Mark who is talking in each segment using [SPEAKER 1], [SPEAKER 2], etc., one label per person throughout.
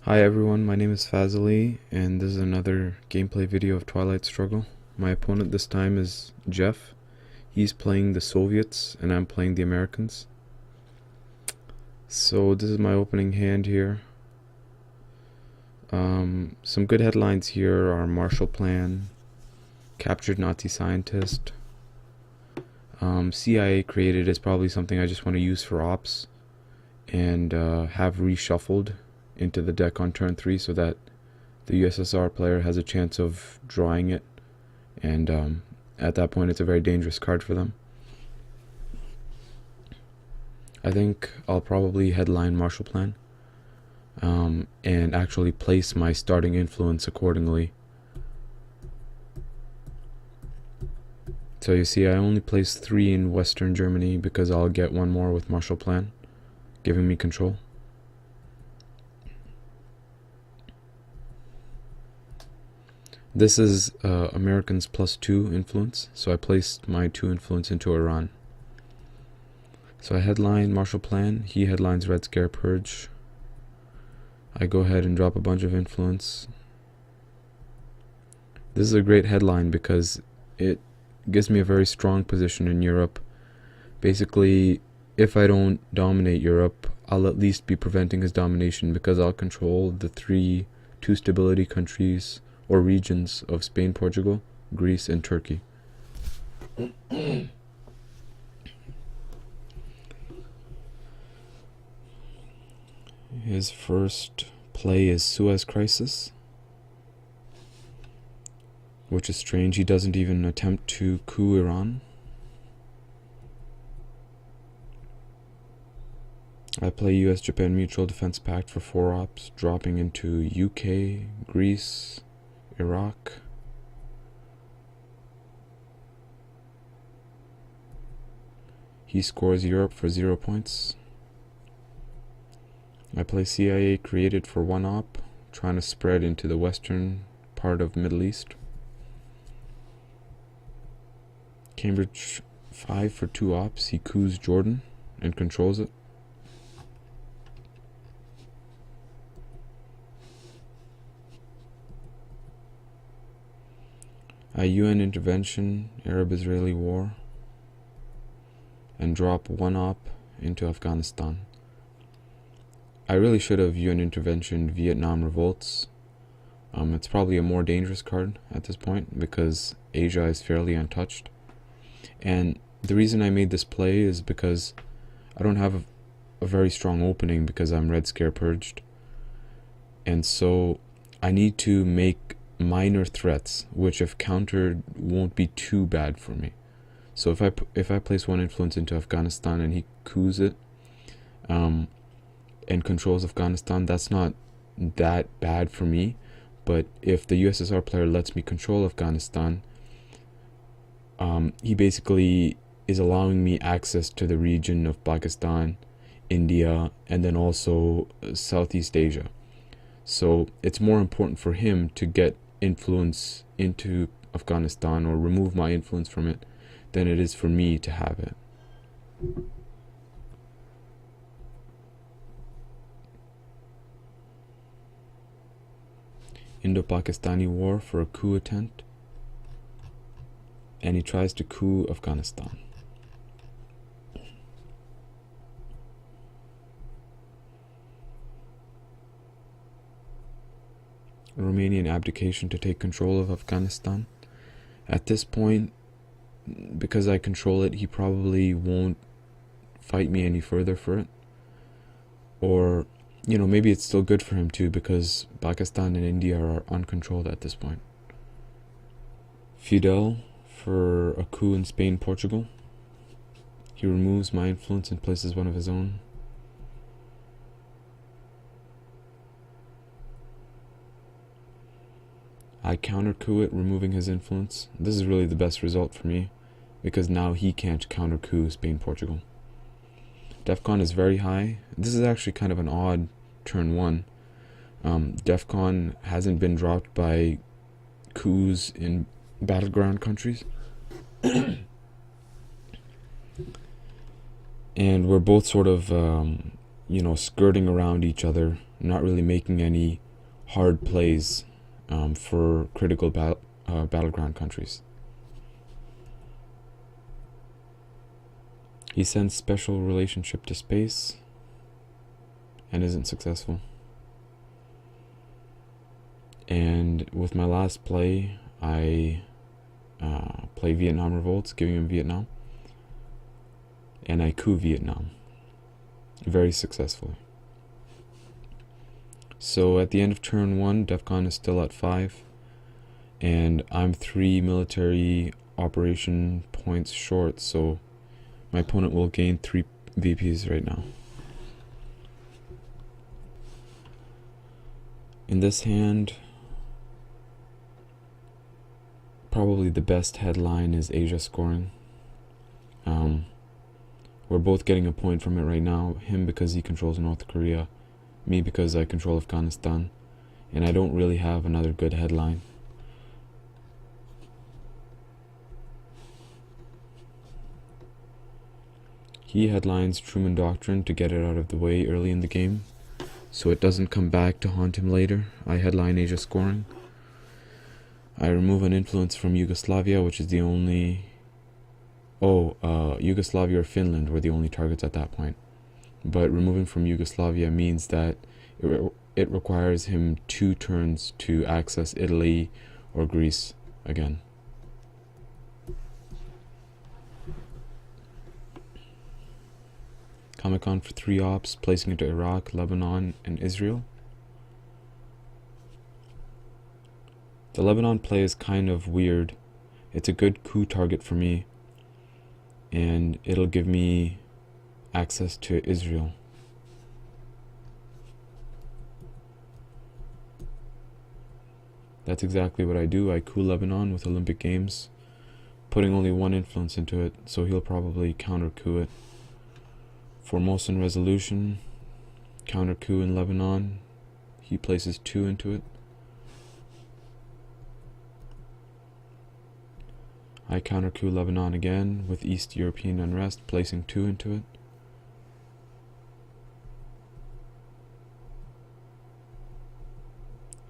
[SPEAKER 1] Hi everyone, my name is Vassal, and this is another gameplay video of Twilight Struggle. My opponent this time is Jeff. He's playing the Soviets, and I'm playing the Americans. So this is my opening hand here. Some good headlines here are Marshall Plan, Captured Nazi Scientist, CIA created is probably something I just want to use for ops, and have reshuffled into the deck on turn 3 so that the USSR player has a chance of drawing it, and at that point it's a very dangerous card for them. I think I'll probably headline Marshall Plan and actually place my starting influence accordingly. So you see, I only placed 3 in Western Germany because I'll get one more with Marshall Plan, giving me control. This is Americans +2 influence, so I placed my 2 influence into Iran. So I headline Marshall Plan, he headlines Red Scare Purge. I go ahead and drop a bunch of influence. This is a great headline because it gives me a very strong position in Europe. Basically, if I don't dominate Europe, I'll at least be preventing his domination because I'll control the 2 stability countries or regions of Spain, Portugal, Greece, and Turkey. His first play is Suez Crisis, which is strange. He doesn't even attempt to coup Iran. I play US-Japan Mutual Defense Pact for 4 ops, dropping into UK, Greece, Iraq. He scores Europe for 0 points. I play CIA created for 1 op, trying to spread into the western part of Middle East. Cambridge 5 for 2 ops, he coups Jordan and controls it. UN intervention, Arab-Israeli war, and drop 1 op into Afghanistan. I really should have UN intervention Vietnam revolts. It's probably a more dangerous card at this point because Asia is fairly untouched. And the reason I made this play is because I don't have a very strong opening because I'm Red Scare Purged. And so I need to make minor threats, which if countered won't be too bad for me. So if I place 1 influence into Afghanistan and he coups it, and controls Afghanistan, that's not that bad for me. But if the USSR player lets me control Afghanistan, he basically is allowing me access to the region of Pakistan, India, and then also Southeast Asia. So it's more important for him to get influence into Afghanistan or remove my influence from it than it is for me to have it. Indo-Pakistani war for a coup attempt, and he tries to coup Afghanistan. Romanian abdication to take control of Afghanistan. At this point, because I control it, he probably won't fight me any further for it. Or, you know, maybe it's still good for him too because Pakistan and India are uncontrolled at this point. Fidel for a coup in Spain, Portugal. He removes my influence and places 1 of his own. I counter coup it, removing his influence. This is really the best result for me because now he can't counter coup Spain, Portugal. Defcon is very high. This is actually kind of an odd turn 1. Defcon hasn't been dropped by coups in battleground countries. And we're both sort of, skirting around each other, not really making any hard plays for critical battleground countries. He sends special relationship to space and isn't successful. And with my last play, I play Vietnam Revolts, giving him Vietnam, and I coup Vietnam very successfully. So at the end of turn 1, DEFCON is still at 5, and I'm 3 military operation points short, so my opponent will gain 3 VPs right now. In this hand, probably the best headline is Asia scoring. We're both getting a point from it right now. Him because he controls North Korea, me because I control Afghanistan, and I don't really have another good headline. He headlines Truman Doctrine to get it out of the way early in the game, so it doesn't come back to haunt him later. I headline Asia scoring. I remove an influence from Yugoslavia, which is the only... Yugoslavia or Finland were the only targets at that point. But removing from Yugoslavia means that it requires him 2 turns to access Italy or Greece again. Comic-Con for 3 ops, placing into Iraq, Lebanon, and Israel. The Lebanon play is kind of weird. It's a good coup target for me, and it'll give me access to Israel. That's exactly what I do. I coup Lebanon with Olympic Games, putting only 1 influence into it, so he'll probably counter coup it. Formosan Resolution, counter coup in Lebanon. He places 2 into it. I counter coup Lebanon again with East European unrest, placing 2 into it.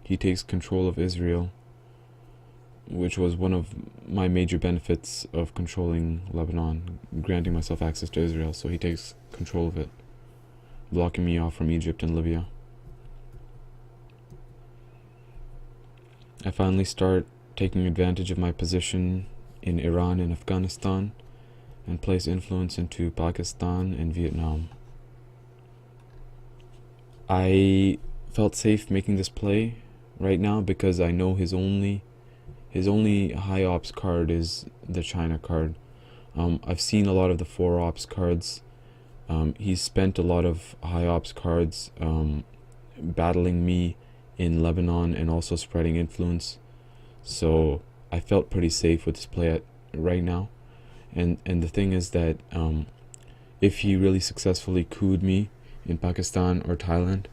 [SPEAKER 1] He takes control of Israel, which was one of my major benefits of controlling Lebanon, granting myself access to Israel, so he takes control of it, blocking me off from Egypt and Libya. I finally start taking advantage of my position in Iran and Afghanistan, and place influence into Pakistan and Vietnam. I felt safe making this play right now because I know his only high ops card is the China card. I've seen a lot of the 4 ops cards. He's spent a lot of high ops cards battling me in Lebanon and also spreading influence, so I felt pretty safe with this play right now. And the thing is that if he really successfully couped me in Pakistan or Thailand,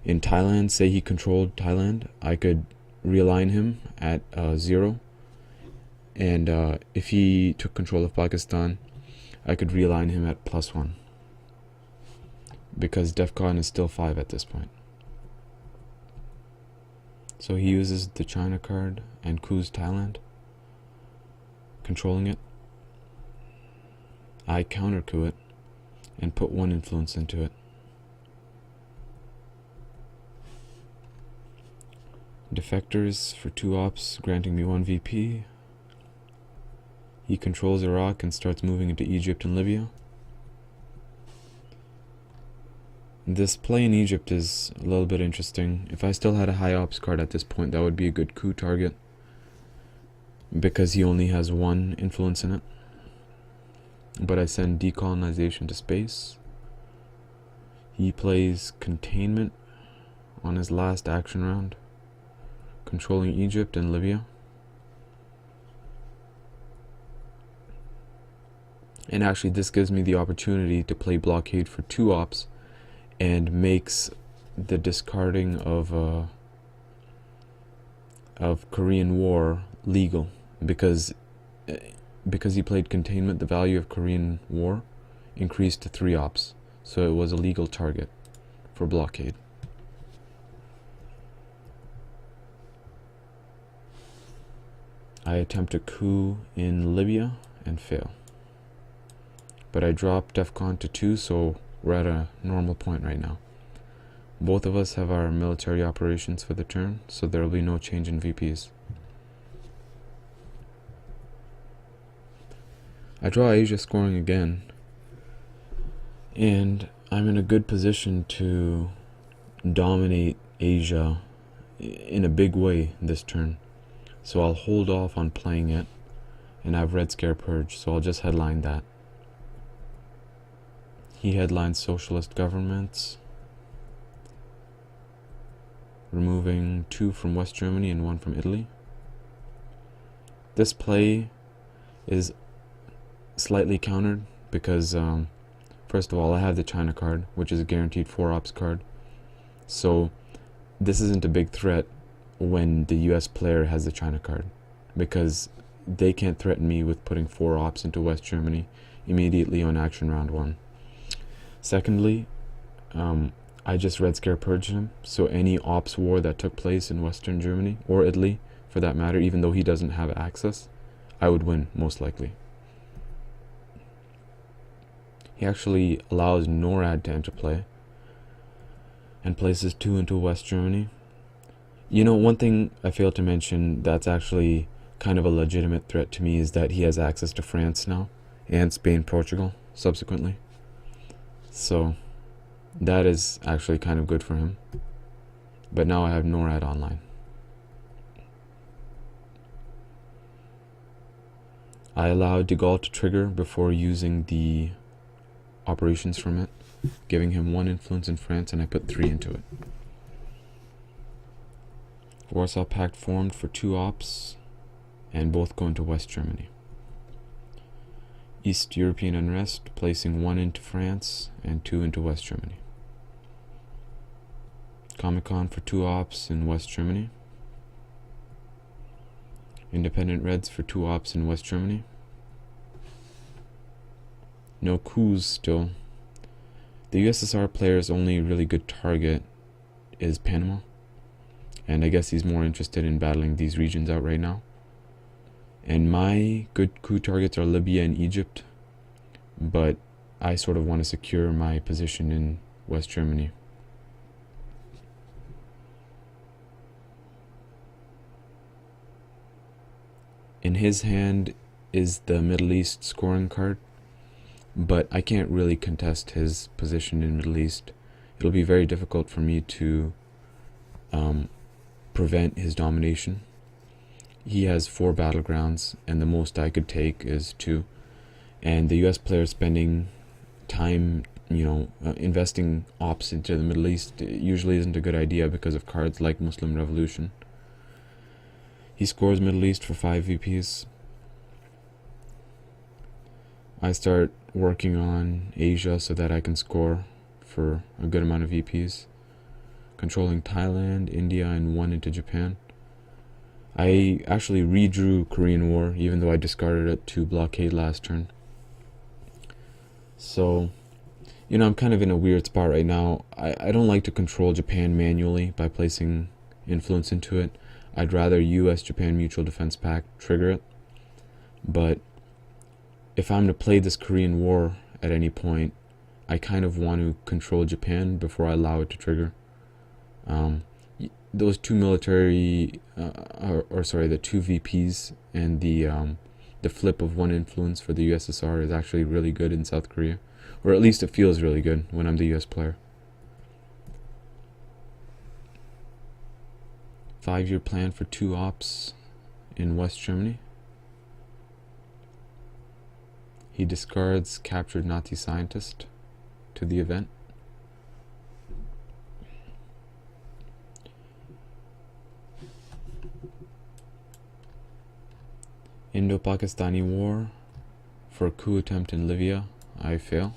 [SPEAKER 1] in Thailand, say he controlled Thailand, I could realign him at 0, and if he took control of Pakistan, I could realign him at +1, because DEFCON is still 5 at this point. So he uses the China card and coups Thailand, controlling it. I counter coup it and put 1 influence into it. Defectors for 2 ops, granting me 1 VP. He controls Iraq and starts moving into Egypt and Libya. This play in Egypt is a little bit interesting. If I still had a high ops card at this point, that would be a good coup target, because he only has 1 influence in it. But I send decolonization to space. He plays containment on his last action round, controlling Egypt and Libya. And actually this gives me the opportunity to play blockade for 2 ops, and makes the discarding of Korean War legal, because he played containment, the value of Korean War increased to 3 ops, so it was a legal target for blockade. I attempt a coup in Libya and fail. But I drop DEFCON to 2, so we're at a normal point right now. Both of us have our military operations for the turn, so there will be no change in VPs. I draw Asia scoring again, and I'm in a good position to dominate Asia in a big way this turn. So I'll hold off on playing it, and I have Red Scare Purge, so I'll just headline that. He headlines socialist governments, removing 2 from West Germany and 1 from Italy. This play is slightly countered because, first of all, I have the China card, which is a guaranteed 4-ops card. So this isn't a big threat when the US player has the China card, because they can't threaten me with putting 4 ops into West Germany immediately on action round 1. Secondly, I just Red Scare purged him, so any ops war that took place in Western Germany, or Italy for that matter, even though he doesn't have access, I would win most likely. He actually allows NORAD to enter play and places 2 into West Germany. You know, one thing I failed to mention that's actually kind of a legitimate threat to me is that he has access to France now, and Spain, Portugal, subsequently. So that is actually kind of good for him. But now I have NORAD online. I allowed de Gaulle to trigger before using the operations from it, giving him 1 influence in France, and I put 3 into it. Warsaw Pact formed for 2 ops, and both go into West Germany. East European unrest, placing 1 into France and 2 into West Germany. Comic-Con for 2 ops in West Germany. Independent Reds for 2 ops in West Germany. No coups still. The USSR player's only really good target is Panama, and I guess he's more interested in battling these regions out right now. And my good coup targets are Libya and Egypt, but I sort of want to secure my position in West Germany. In his hand is the Middle East scoring card, but I can't really contest his position in Middle East. It'll be very difficult for me to prevent his domination. He has 4 battlegrounds, and the most I could take is 2. And the US player spending time, investing ops into the Middle East usually isn't a good idea because of cards like Muslim Revolution. He scores Middle East for 5 VPs. I start working on Asia so that I can score for a good amount of VPs. Controlling Thailand, India, and 1 into Japan. I actually redrew Korean War, even though I discarded it to blockade last turn. So, I'm kind of in a weird spot right now. I don't like to control Japan manually by placing influence into it. I'd rather US-Japan Mutual Defense Pact trigger it. But if I'm to play this Korean War at any point, I kind of want to control Japan before I allow it to trigger. Those 2 military, the 2 VPs and the flip of 1 influence for the USSR is actually really good in South Korea, or at least it feels really good when I'm the US player. 5-year plan for 2 ops in West Germany. He discards captured Nazi scientist to the event. Indo-Pakistani War for a coup attempt in Libya. I fail.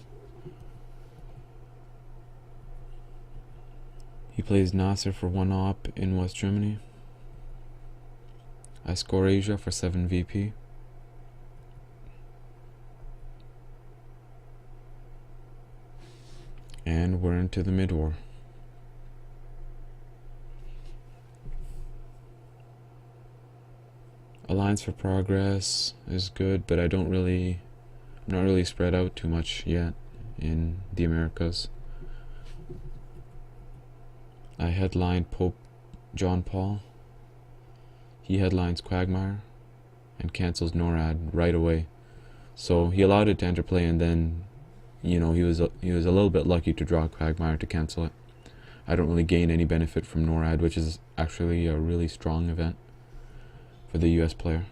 [SPEAKER 1] He plays Nasser for 1 op in West Germany. I score Asia for 7 VP. And we're into the mid-war. A Alliance for Progress is good, but I'm not really spread out too much yet in the Americas. I headlined Pope John Paul. He headlines Quagmire and cancels NORAD right away. So he allowed it to enter play, and then, he was a little bit lucky to draw Quagmire to cancel it. I don't really gain any benefit from NORAD, which is actually a really strong event for the US player.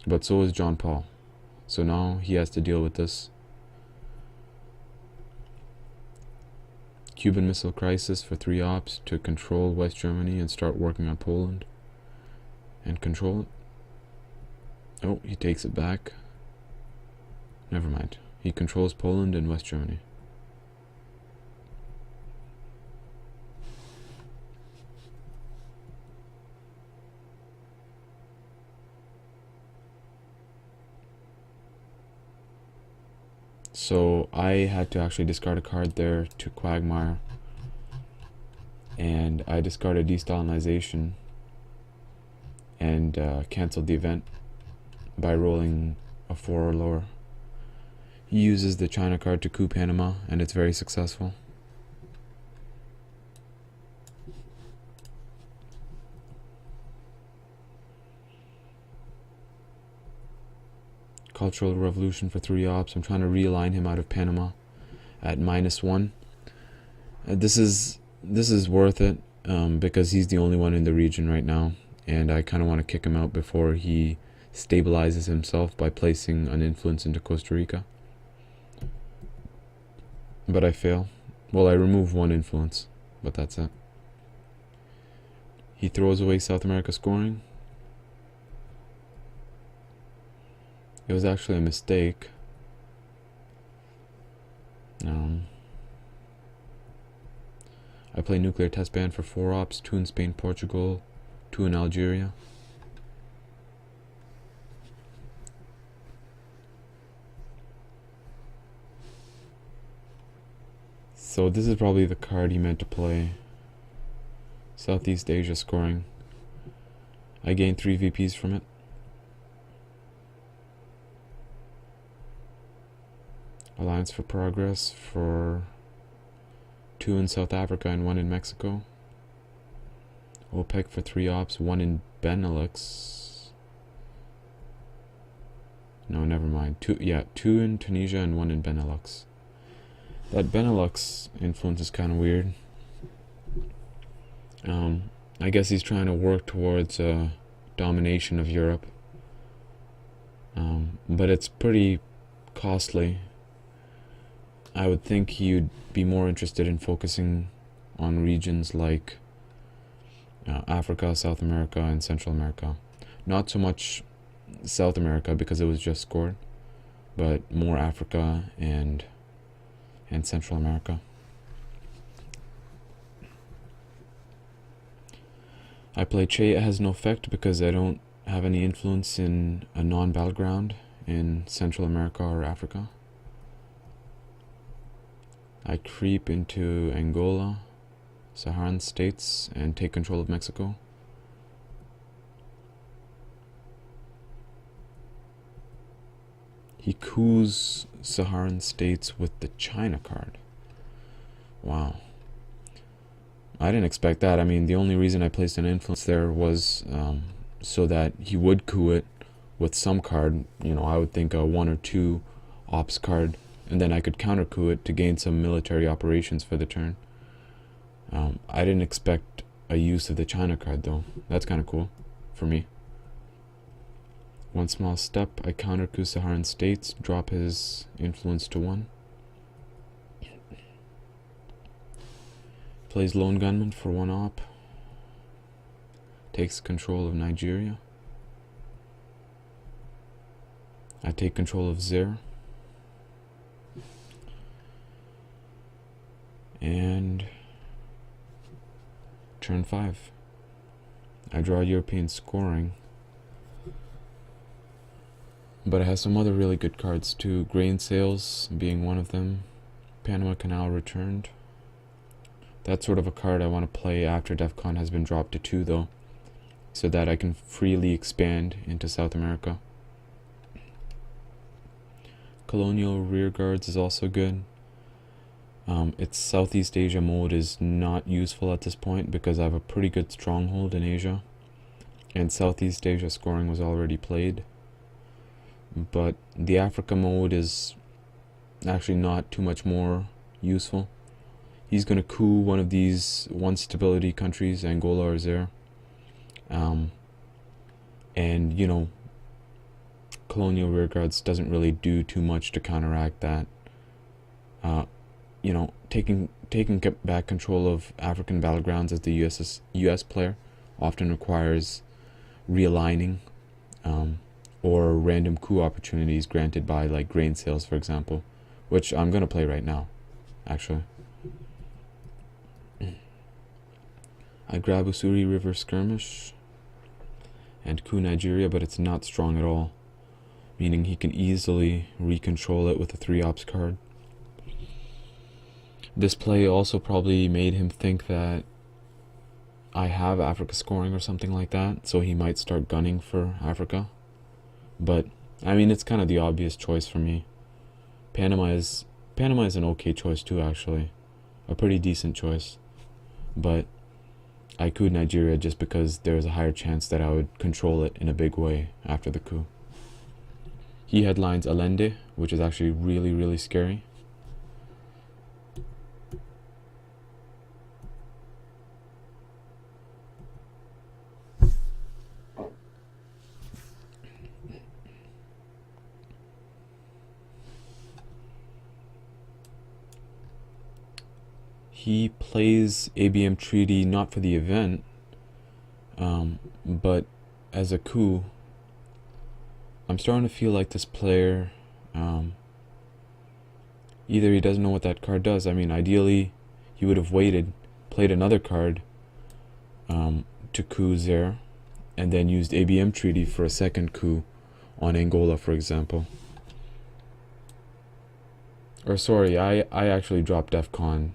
[SPEAKER 1] But so is John Paul. So now he has to deal with this. Cuban Missile Crisis for 3 ops to control West Germany and start working on Poland and control it. Oh, he takes it back. Never mind. He controls Poland and West Germany. So I had to actually discard a card there to Quagmire, and I discarded Destalinization and canceled the event by rolling a 4 or lower. He uses the China card to coup Panama, and it's very successful. Cultural Revolution for 3 ops. I'm trying to realign him out of Panama at -1. This is worth it because he's the only one in the region right now, and I kind of want to kick him out before he stabilizes himself by placing an influence into Costa Rica. But I fail. Well, I remove 1 influence, but that's it. He throws away South America scoring. It was actually a mistake. I play Nuclear Test Ban for 4 ops, 2 in Spain, Portugal, 2 in Algeria. So this is probably the card he meant to play. Southeast Asia scoring. I gained 3 VPs from it. Alliance for Progress for 2 in South Africa and 1 in Mexico. OPEC for 3 ops, 1 in Benelux. No, never mind. 2 in Tunisia and 1 in Benelux. That Benelux influence is kind of weird. I guess he's trying to work towards domination of Europe. But it's pretty costly. I would think he'd be more interested in focusing on regions like Africa, South America, and Central America. Not so much South America because it was just scored, but more Africa and Central America. I play Che. It has no effect because I don't have any influence in a non-battleground in Central America or Africa. I creep into Angola, Saharan states, and take control of Mexico. He coups Saharan states with the China card. Wow. I didn't expect that. I mean, the only reason I placed an influence there was so that he would coup it with some card. I would think a 1 or 2 ops card, and then I could counter coup it to gain some military operations for the turn. I didn't expect a use of the China card, though. That's kind of cool for me. 1 small step, I counter coup Saharan states, drop his influence to 1. Plays Lone Gunman for 1 op. Takes control of Nigeria. I take control of Zaire. And turn 5. I draw European scoring. But it has some other really good cards too. Grain sales being one of them. Panama Canal returned. That's sort of a card I want to play after DEFCON has been dropped to 2 though. so that I can freely expand into South America. Colonial rearguards is also good. Its Southeast Asia mode is not useful at this point because I have a pretty good stronghold in Asia, and Southeast Asia scoring was already played. But the Africa mode is actually not too much more useful. He's going to coup one of these one stability countries, Angola or Zaire. And, you know, colonial rearguards doesn't really do too much to counteract that. You know, taking back control of African battlegrounds as the US player often requires realigning, or random coup opportunities granted by like grain sales, for example, which I'm going to play right now, actually. I grab Usuri River Skirmish and coup Nigeria, but it's not strong at all, meaning he can easily recontrol it with a 3-ops card. This play also probably made him think that I have Africa scoring or something like that, so he might start gunning for Africa. But, I mean, it's kind of the obvious choice for me. Panama is an okay choice too, actually. A pretty decent choice. But I couped Nigeria just because there was a higher chance that I would control it in a big way after the coup. He headlines Allende, which is actually really, really scary. He plays ABM Treaty not for the event, but as a coup. I'm starting to feel like this player, either he doesn't know what that card does. I mean, ideally, he would have waited, played another card to coup Zaire, and then used ABM Treaty for a second coup on Angola, for example. Or sorry, I actually dropped DEFCON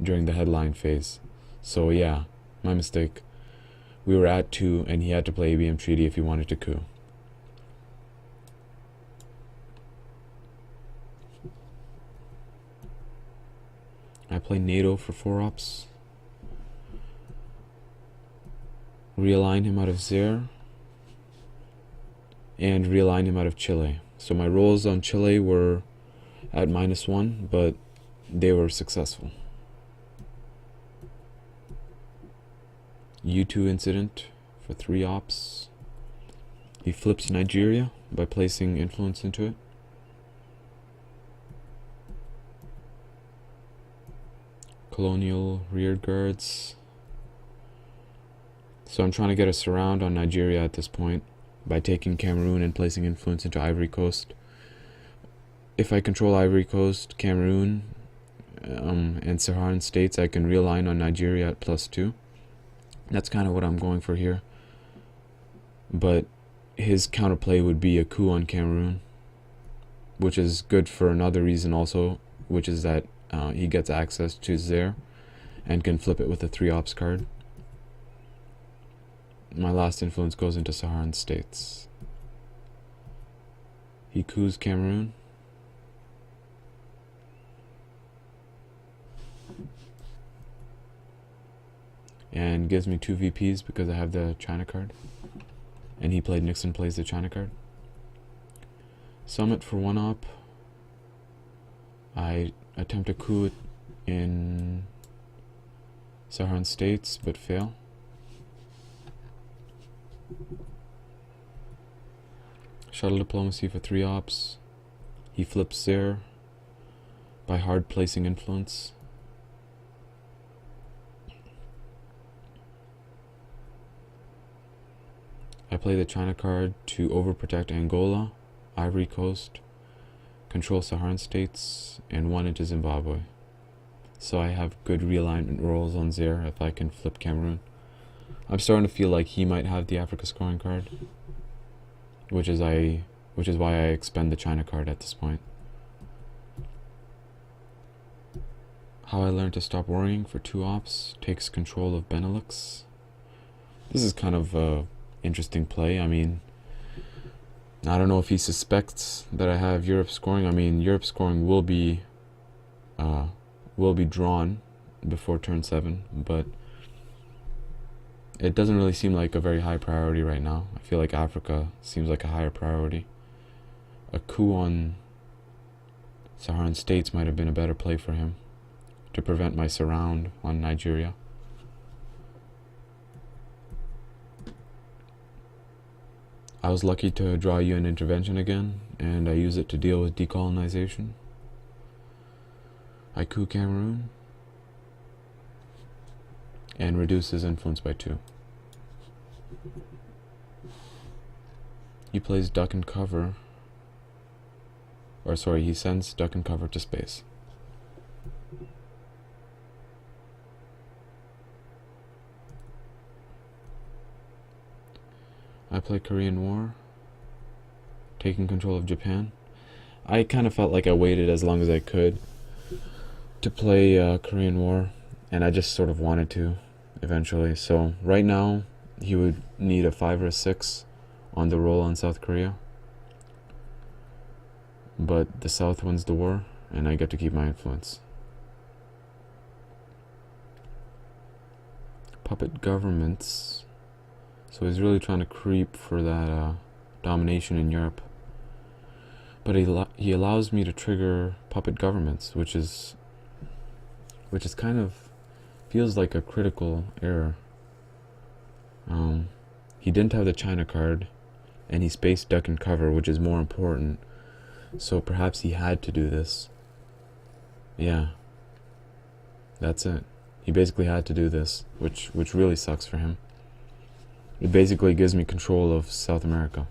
[SPEAKER 1] during the headline phase. So yeah, my mistake. We were at 2 and he had to play ABM Treaty if he wanted to coup. I play NATO for 4-ops. Realign him out of Zaire. And realign him out of Chile. So my rolls on Chile were at -1, but they were successful. U2 incident for 3-ops. He flips Nigeria by placing influence into it. Colonial rearguards. So I'm trying to get a surround on Nigeria at this point by taking Cameroon and placing influence into Ivory Coast. If I control Ivory Coast, Cameroon, and Saharan states, I can realign on Nigeria at +2. That's kind of what I'm going for here. But his counterplay would be a coup on Cameroon, which is good for another reason also, which is that he gets access to Zaire and can flip it with a 3-ops card. My last influence goes into Saharan states. He coups Cameroon. And gives me 2 VPs because I have the China card. And he played Nixon plays the China card. Summit for 1-op. I attempt a coup in Saharan states, but fail. Shuttle diplomacy for 3-ops. He flips Zaire by hard placing influence. I play the China card to overprotect Angola, Ivory Coast, control Saharan states, and 1 into Zimbabwe. So I have good realignment rolls on Zaire if I can flip Cameroon. I'm starting to feel like he might have the Africa scoring card, which is why I expend the China card at this point. How I learned to stop worrying for 2-ops, takes control of Benelux. This is kind of interesting play. I mean, I don't know if he suspects that I have Europe scoring. I mean, Europe scoring will be drawn before turn 7, but it doesn't really seem like a very high priority right now. I feel like Africa seems like a higher priority. A coup on Saharan states might have been a better play for him to prevent my surround on Nigeria. I was lucky to draw UN intervention again, and I use it to deal with decolonization. I coup Cameroon and reduce his influence by 2. He plays duck and cover, or sorry, he sends duck and cover to space. I play Korean War, taking control of Japan. I kind of felt like I waited as long as I could to play Korean War, and I just sort of wanted to eventually. So right now, he would need a 5 or a 6 on the roll on South Korea. But the South wins the war, and I get to keep my influence. Puppet governments. So he's really trying to creep for that domination in Europe. But he allows me to trigger puppet governments, which is kind of feels like a critical error. He didn't have the China card, and he spaced duck and cover, which is more important. So perhaps he had to do this. Yeah, that's it. He basically had to do this, which really sucks for him. It basically gives me control of South America.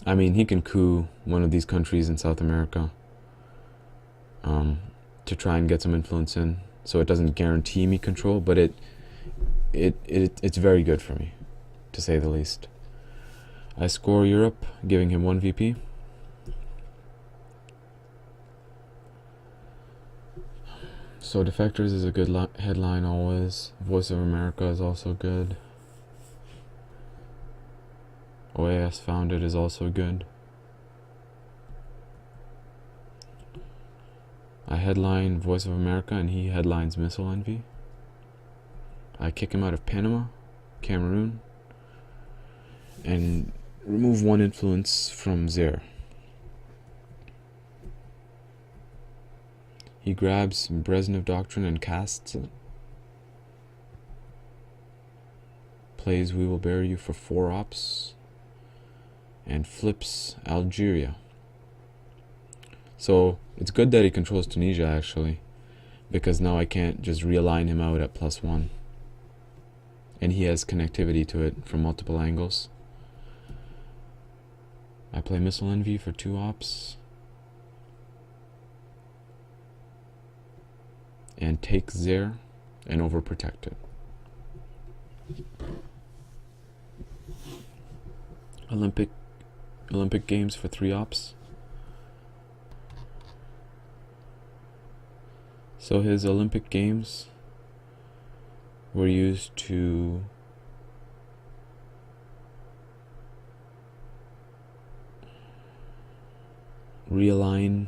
[SPEAKER 1] I mean, he can coup one of these countries in South America to try and get some influence in. So it doesn't guarantee me control, but it's very good for me, to say the least. I score Europe, giving him 1 VP. So Defectors is a good headline always. Voice of America is also good. OAS Founded is also good. I headline Voice of America and he headlines Missile Envy. I kick him out of Panama, Cameroon, and remove 1 influence from Zaire. He grabs Brezhnev Doctrine and casts it. Plays We Will Bury You for 4 ops. And flips Algeria. So it's good that he controls Tunisia actually, because now I can't just realign him out at +1. And he has connectivity to it from multiple angles. I play Missile Envy for 2 ops. And take Zaire and overprotect it. Olympic Games for 3 ops. So his Olympic Games were used to realign.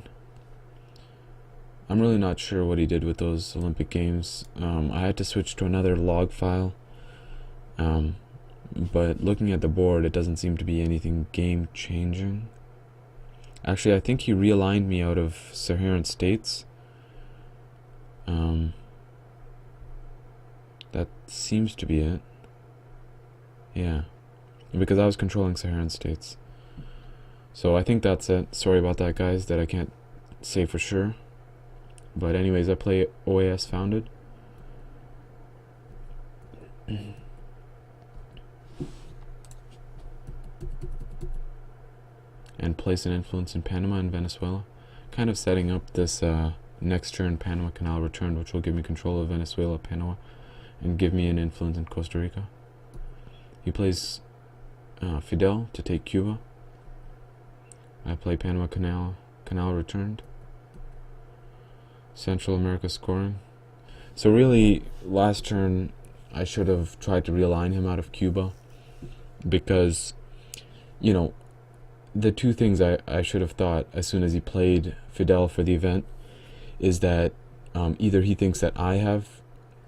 [SPEAKER 1] I'm really not sure what he did with those Olympic Games. I had to switch to another log file. But looking at the board, it doesn't seem to be anything game-changing. Actually, I think he realigned me out of Saharan states. That seems to be it. Yeah. Because I was controlling Saharan states. So I think that's it. Sorry about that, guys, that I can't say for sure. But anyways, I play OAS Founded. And place an influence in Panama and Venezuela. Kind of setting up this next turn Panama Canal return, which will give me control of Venezuela, Panama, and give me an influence in Costa Rica. He plays Fidel to take Cuba. I play Panama Canal returned. Central America scoring. So really, last turn, I should have tried to realign him out of Cuba, because, you know, the two things I should have thought as soon as he played Fidel for the event is that either he thinks that I have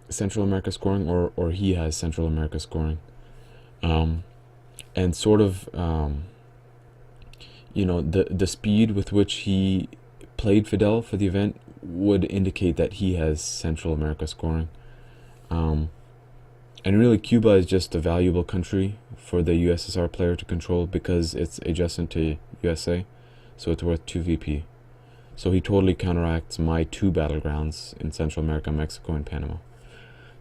[SPEAKER 1] Central America scoring, or he has Central America scoring. And sort of, the speed with which he played Fidel for the event would indicate that he has Central America scoring. And really, Cuba is just a valuable country for the USSR player to control because it's adjacent to USA, so it's worth 2 VP. So he totally counteracts my 2 battlegrounds in Central America, Mexico, and Panama.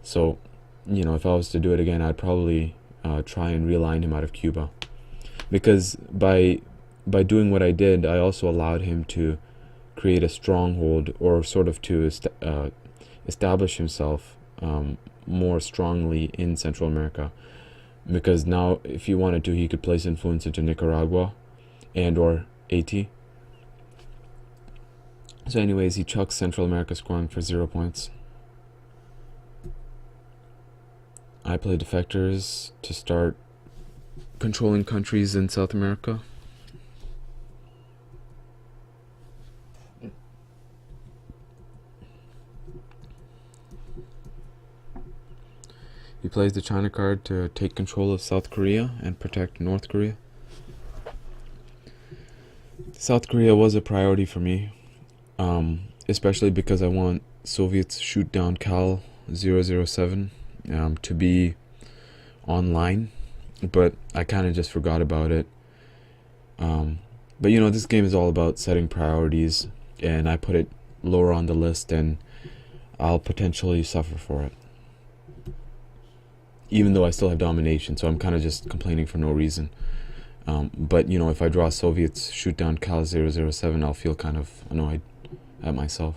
[SPEAKER 1] So, if I was to do it again, I'd probably try and realign him out of Cuba, because by doing what I did, I also allowed him to create a stronghold, or sort of to establish himself more strongly in Central America, because now if he wanted to, he could place influence into Nicaragua and or Haiti. So anyways, he chucks Central America scoring for 0 points. I play defectors to start controlling countries in South America. He plays the China card to take control of South Korea and protect North Korea. South Korea was a priority for me, especially because I want Soviets shoot down Cal 007 to be online, but I kind of just forgot about it. But this game is all about setting priorities, and I put it lower on the list, and I'll potentially suffer for it, even though I still have domination, so I'm kind of just complaining for no reason. But if I draw Soviets shoot down Cal 007, I'll feel kind of annoyed at myself.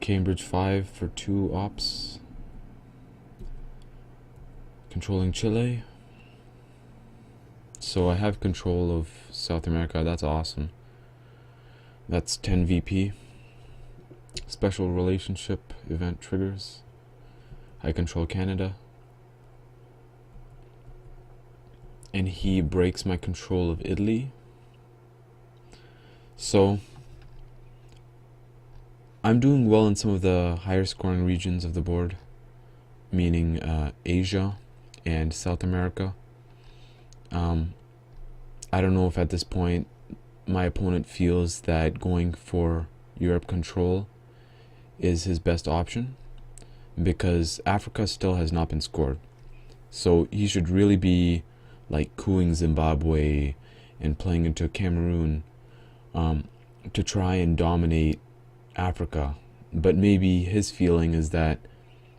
[SPEAKER 1] Cambridge 5 for 2 ops. Controlling Chile. So I have control of South America. That's awesome. That's 10 VP. Special relationship event triggers. I control Canada. And he breaks my control of Italy. So I'm doing well in some of the higher scoring regions of the board, meaning Asia and South America. I don't know if at this point my opponent feels that going for Europe control is his best option, because Africa still has not been scored. So he should really be like cooing Zimbabwe and playing into Cameroon to try and dominate Africa. But maybe his feeling is that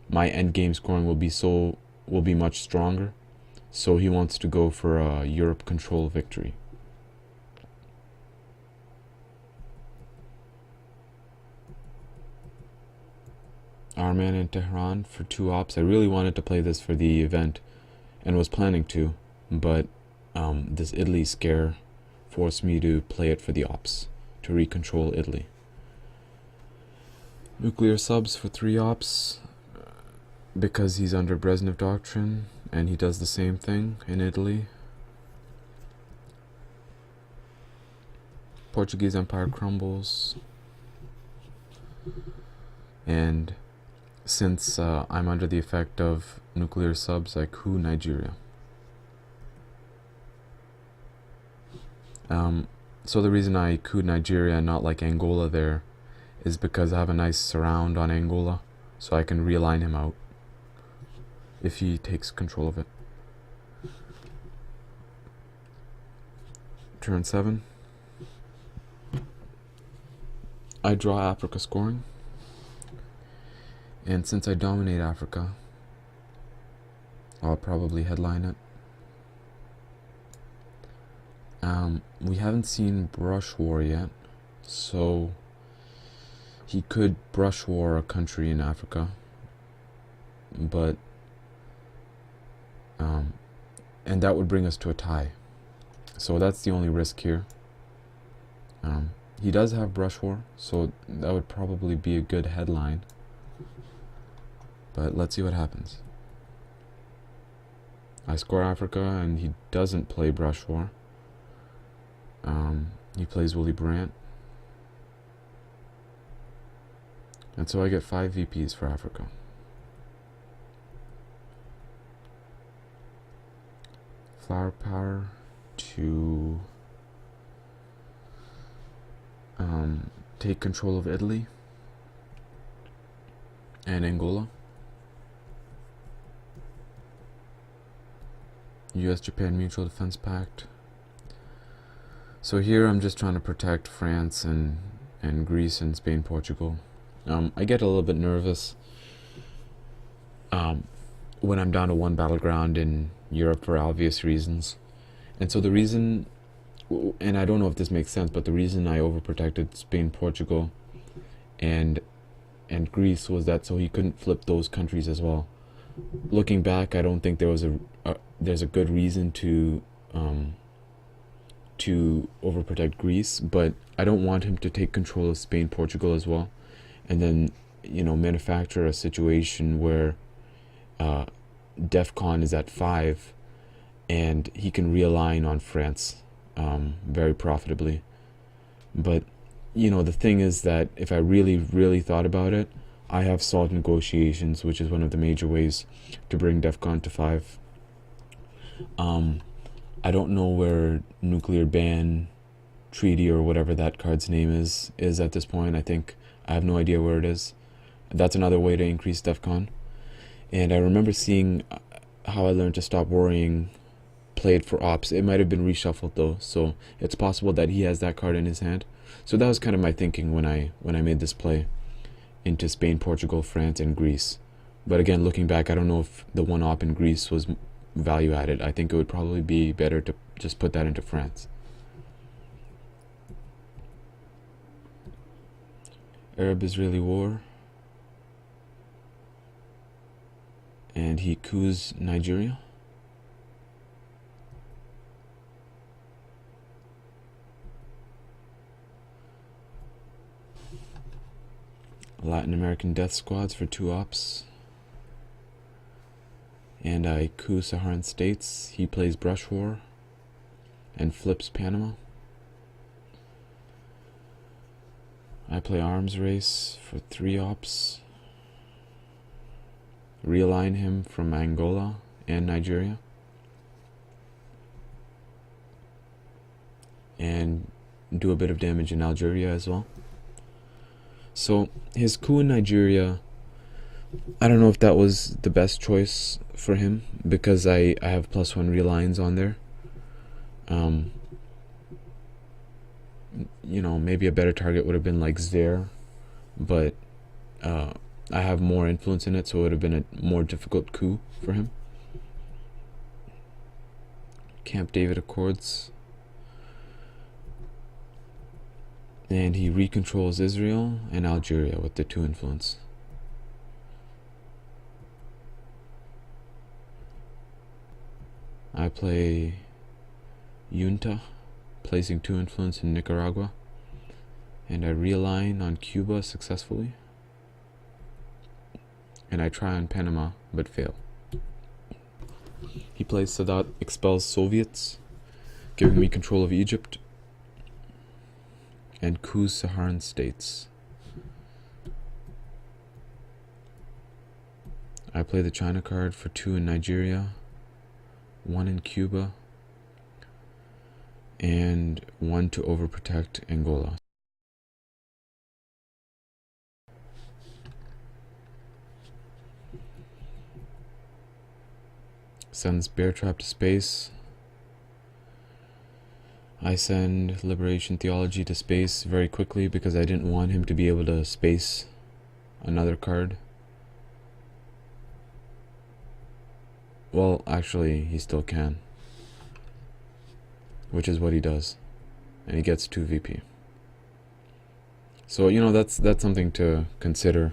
[SPEAKER 1] my endgame scoring will be much stronger, so he wants to go for a Europe control victory. Arman in Tehran for 2 ops. I really wanted to play this for the event and was planning to, but this Italy scare forced me to play it for the ops, to recontrol Italy. Nuclear subs for 3 ops, because he's under Brezhnev doctrine, and he does the same thing in Italy. Portuguese Empire crumbles, and since I'm under the effect of nuclear subs, I coup Nigeria. So the reason I coup Nigeria and not like Angola there is because I have a nice surround on Angola, so I can realign him out if he takes control of it. Turn 7. I draw Africa scoring, and since I dominate Africa, I'll probably headline it. We haven't seen Brush War yet, so he could Brush War a country in Africa, but and that would bring us to a tie. So that's the only risk here. He does have Brush War, so that would probably be a good headline. But let's see what happens. I score Africa, and he doesn't play Brush War. He plays Willy Brandt. And so I get 5 VPs for Africa. Flower Power to take control of Italy and Angola. US-Japan Mutual Defense Pact. So here I'm just trying to protect France and Greece and Spain, Portugal. I get a little bit nervous when I'm down to one battleground in Europe for obvious reasons. And so the reason, and I don't know if this makes sense, but the reason I overprotected Spain, Portugal, and Greece was that so he couldn't flip those countries as well. Looking back, I don't think there was there's a good reason to overprotect Greece, but I don't want him to take control of Spain, Portugal as well, and then manufacture a situation where DEFCON is at 5 and he can realign on France very profitably. But the thing is that if I really thought about it, I have SALT negotiations, which is one of the major ways to bring DEFCON to 5. I don't know where nuclear ban treaty or whatever that card's name is at this point. I have no idea where it is. That's another way to increase DEFCON. And I remember seeing How I Learned to Stop Worrying played for ops. It might have been reshuffled though, so it's possible that he has that card in his hand. So that was kind of my thinking when I made this play into Spain, Portugal, France, and Greece. But again, looking back, I don't know if the one op in Greece was value added. I think it would probably be better to just put that into France. Arab-Israeli war. And he coups Nigeria. Latin American death squads for 2 ops. And I coup Saharan states. He plays Brush War and flips Panama. I play Arms Race for 3 ops. Realign him from Angola and Nigeria. And do a bit of damage in Algeria as well. So his coup in Nigeria, I don't know if that was the best choice for him, because I have +1 realigns on there. Maybe a better target would have been like Zaire, but I have more influence in it, so it would have been a more difficult coup for him. Camp David Accords. And he recontrols Israel and Algeria with the 2 influence. I play Junta, placing 2 influence in Nicaragua. And I realign on Cuba successfully. And I try on Panama, but fail. He plays Sadat expels Soviets, giving me control of Egypt. And coups Saharan states. I play the China card for 2 in Nigeria, 1 in Cuba, and 1 to overprotect Angola. Sends Bear Trap to space. I send Liberation Theology to space very quickly because I didn't want him to be able to space another card. Well, actually, he still can, which is what he does, and he gets 2 VP. So that's something to consider.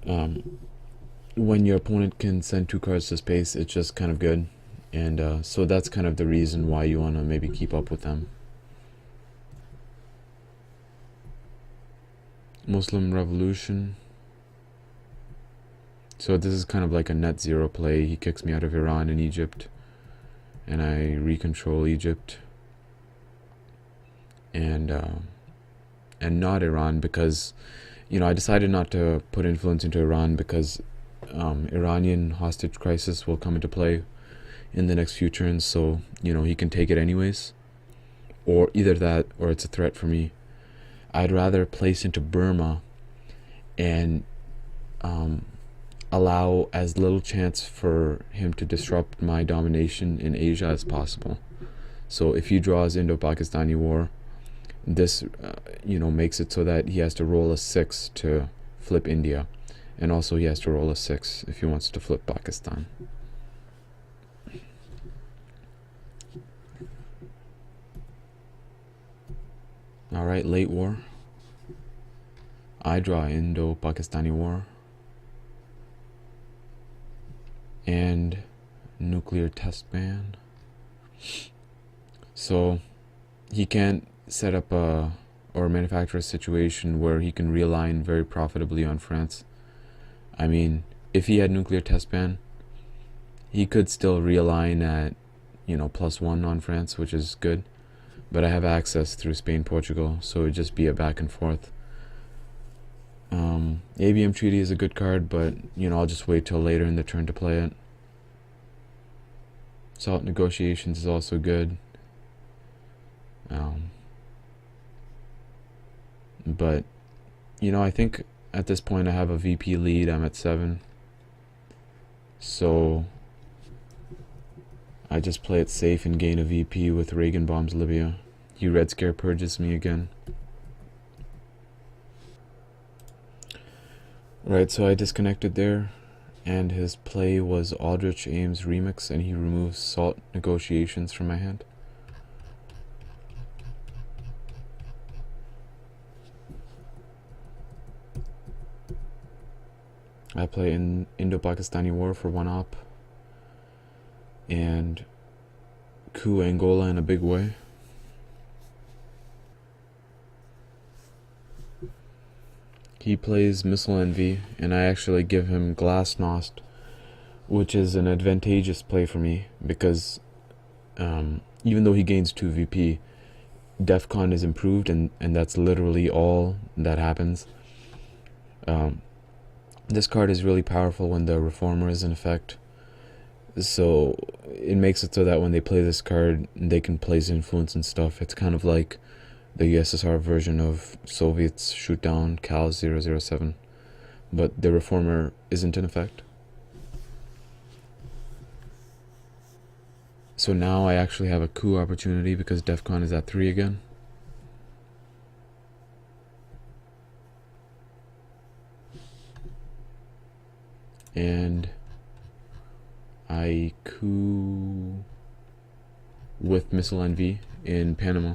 [SPEAKER 1] When your opponent can send 2 cards to space, it's just kind of good. And so that's kind of the reason why you want to maybe keep up with them. Muslim Revolution. So this is kind of like a net zero play. He kicks me out of Iran and Egypt, and I recontrol Egypt and not Iran, because I decided not to put influence into Iran because Iranian hostage crisis will come into play in the next few turns, so he can take it anyways, or either that or it's a threat for me. I'd rather place into Burma and allow as little chance for him to disrupt my domination in Asia as possible. So if he draws Indo-Pakistani war, this makes it so that he has to roll a 6 to flip India, and also he has to roll a 6 if he wants to flip Pakistan. Alright, late war. I draw Indo-Pakistani war and nuclear test ban. So he can't set up or manufacture a situation where he can realign very profitably on France. I mean, if he had nuclear test ban, he could still realign at +1 on France, which is good, but I have access through Spain, Portugal, so it'd just be a back and forth. ABM Treaty is a good card, but I'll just wait till later in the turn to play it. Salt Negotiations is also good. But I think at this point I have a VP lead. I'm at 7, so I just play it safe and gain a VP with Reagan bombs Libya. He Red Scare purges me again. Right, so I disconnected there, and his play was Aldrich Ames Remix, and he removes Salt Negotiations from my hand. I play in Indo-Pakistani War for 1 op, and coup Angola in a big way. He plays Missile Envy, and I actually give him Glasnost, which is an advantageous play for me, because even though he gains 2 VP, DEFCON is improved, and that's literally all that happens. This card is really powerful when the Reformer is in effect, so it makes it so that when they play this card, they can place influence and stuff. It's kind of like the USSR version of Soviets shoot down Cal 007, but the Reformer isn't in effect. So now I actually have a coup opportunity because DEFCON is at 3 again. And I coup with Missile Envy in Panama.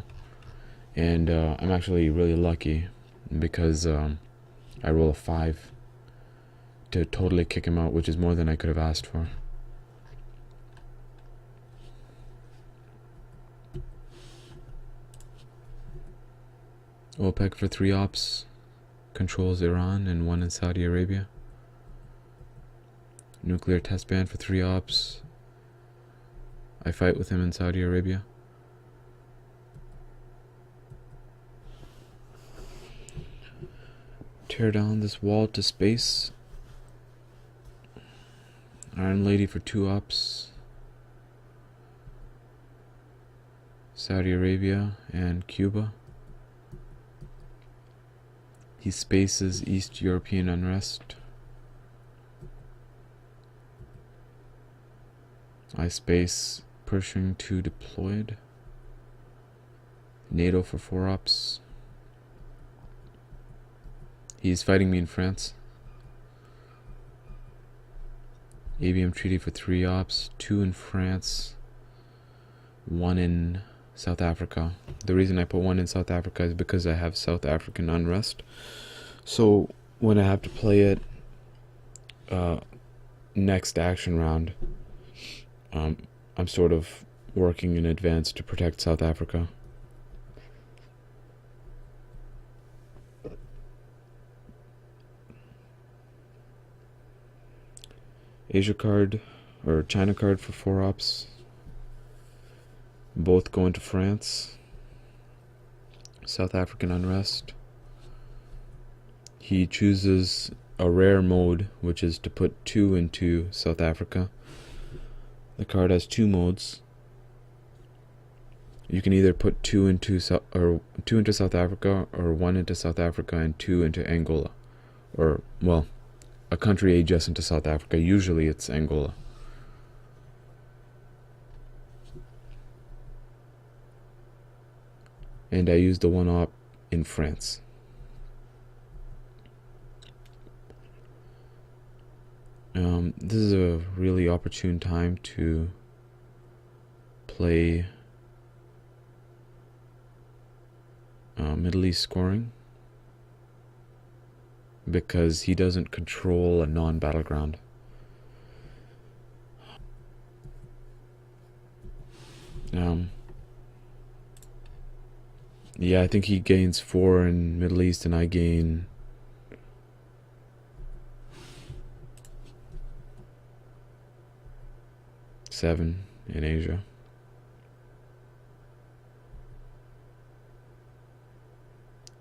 [SPEAKER 1] And I'm actually really lucky because I roll a 5 to totally kick him out, which is more than I could have asked for. OPEC for 3 ops, controls Iran and 1 in Saudi Arabia. Nuclear test ban for 3 ops. I fight with him in Saudi Arabia. Tear down this wall to space. Iron Lady for 2 ops. Saudi Arabia and Cuba. He spaces East European unrest. I space Pershing 2 deployed. NATO for 4 ops. He's fighting me in France. ABM Treaty for 3 ops, 2 in France, 1 in South Africa. The reason I put 1 in South Africa is because I have South African unrest. So when I have to play it next action round, I'm sort of working in advance to protect South Africa. Asia card, or China card for 4 ops. Both going to France. South African unrest. He chooses a rare mode, which is to put 2 into South Africa. The card has 2 modes. You can either put 2 into South Africa, or 1 into South Africa and 2 into Angola, or well, a country adjacent to South Africa. Usually it's Angola. And I used the 1 op in France. This is a really opportune time to play Middle East scoring, because he doesn't control a non-battleground. Yeah, I think he gains 4 in Middle East and I gain 7 in Asia.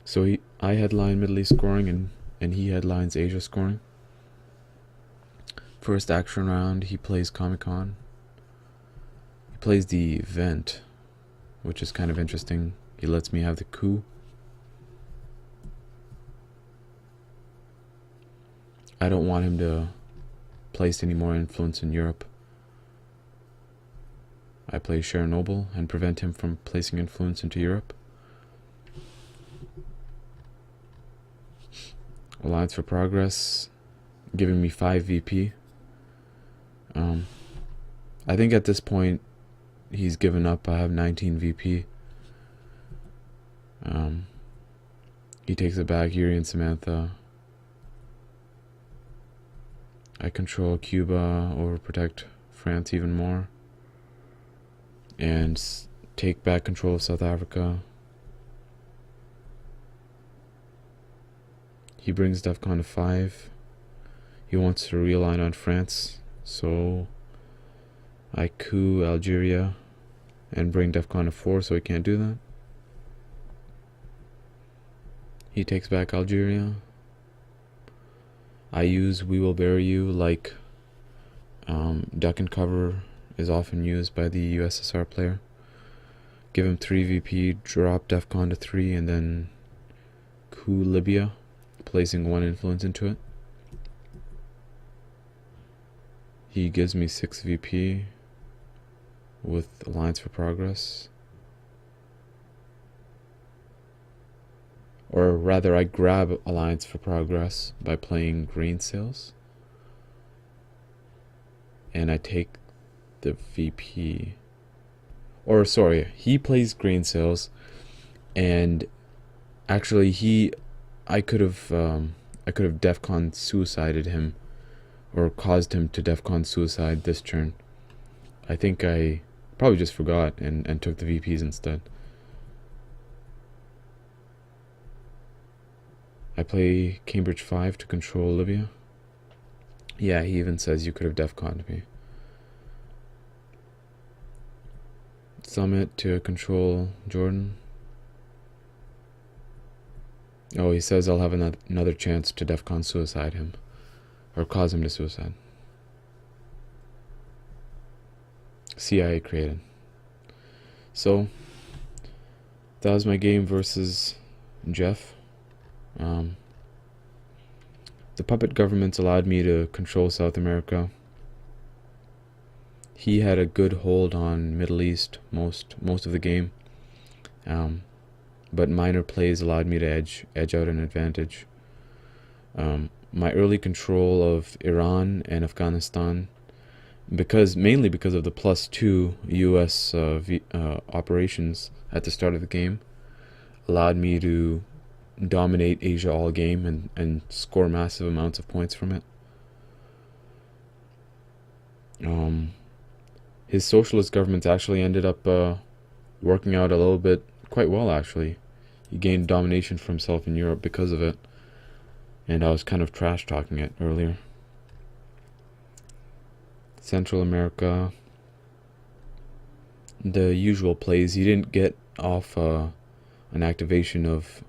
[SPEAKER 1] So I headline Middle East scoring and he headlines Asia scoring. First action round, he plays Comic-Con. He plays the event, which is kind of interesting. He lets me have the coup. I don't want him to place any more influence in Europe. I play Chernobyl and prevent him from placing influence into Europe. Alliance for Progress, giving me 5 VP. I think at this point he's given up. I have 19 VP. He takes it back, Yuri and Samantha. I control Cuba, overprotect France even more, and take back control of South Africa. He brings DEFCON to 5. He wants to realign on France, so I coup Algeria and bring DEFCON to 4, so he can't do that. He takes back Algeria. I use We Will Bury You, like duck and cover is often used by the USSR player. Give him 3 VP, drop DEFCON to 3, and then coup Libya, placing 1 influence into it. He gives me 6 VP with Alliance for Progress. Or rather, I grab Alliance for Progress by playing Grain Sales. And I take the VP. Or sorry, he plays Grain Sales, and actually I could have DEFCON suicided him, or caused him to DEFCON suicide this turn. I think I probably just forgot and took the VPs instead. I play Cambridge 5 to control Libya. Yeah, he even says you could have DEFCON'd me. Summit to control Jordan. Oh, he says I'll have another chance to DEFCON suicide him, or cause him to suicide. CIA created. So that was my game versus Jeff. The puppet governments allowed me to control South America. He had a good hold on Middle East most of the game, but minor plays allowed me to edge out an advantage. My early control of Iran and Afghanistan, mainly because of the +2 US operations at the start of the game, allowed me to dominate Asia all game and score massive amounts of points from it. His socialist governments actually ended up working out a little bit quite well, actually. He gained domination for himself in Europe because of it, and I was kind of trash talking it earlier. Central America, the usual plays. He didn't get off an activation of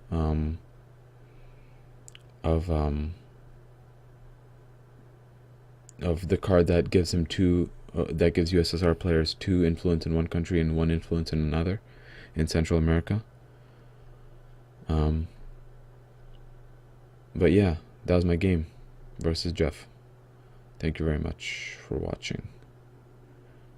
[SPEAKER 1] the card that gives him that gives USSR players 2 influence in one country and 1 influence in another in Central America. But yeah, that was my game versus Jeff. Thank you very much for watching.